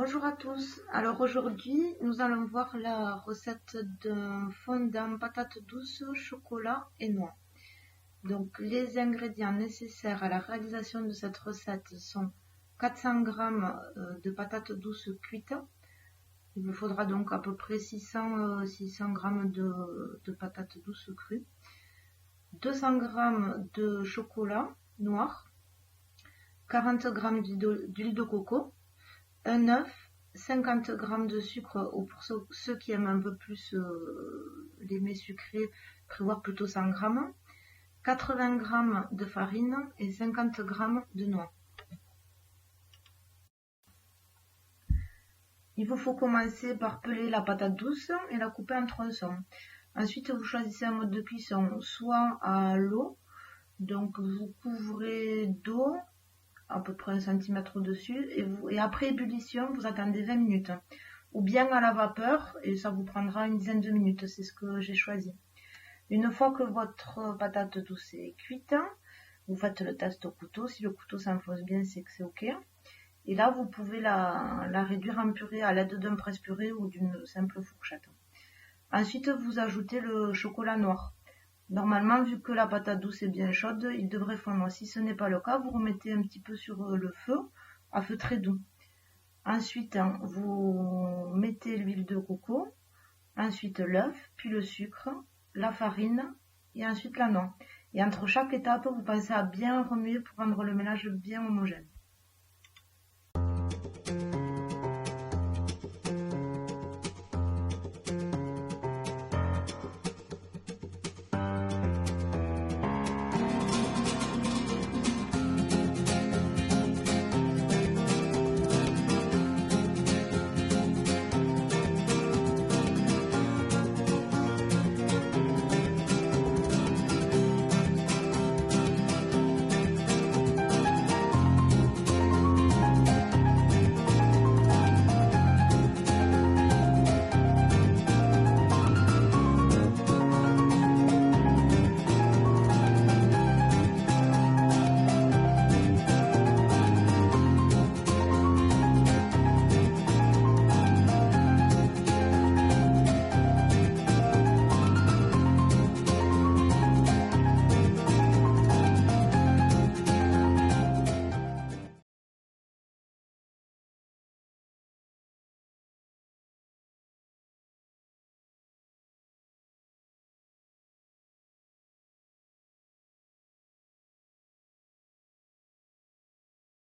Bonjour à tous. Alors aujourd'hui, nous allons voir la recette d'un fondant patate douce, chocolat et noix. Donc les ingrédients nécessaires à la réalisation de cette recette sont 400 g de patates douces cuites. Il vous faudra donc à peu près 600 g de patates douces crues, 200 g de chocolat noir, 40 g d'huile de coco, un œuf, 50 g de sucre, ou pour ceux qui aiment un peu plus les mets sucrés, prévoir plutôt 100 g, 80 g de farine et 50 g de noix. Il vous faut commencer par peler la patate douce et la couper en tronçons. Ensuite, vous choisissez un mode de cuisson, soit à l'eau, donc vous couvrez d'eau à peu près 1 cm au-dessus, et après ébullition, vous attendez 20 minutes. Ou bien à la vapeur, et ça vous prendra une dizaine de minutes, c'est ce que j'ai choisi. Une fois que votre patate douce est cuite, vous faites le test au couteau. Si le couteau s'enfonce bien, c'est que c'est OK. Et là, vous pouvez la réduire en purée à l'aide d'un presse-purée ou d'une simple fourchette. Ensuite, vous ajoutez le chocolat noir. Normalement, vu que la patate douce est bien chaude, il devrait fondre. Si ce n'est pas le cas, vous remettez un petit peu sur le feu, à feu très doux. Ensuite, vous mettez l'huile de coco, ensuite l'œuf, puis le sucre, la farine et ensuite la noix. Et entre chaque étape, vous pensez à bien remuer pour rendre le mélange bien homogène.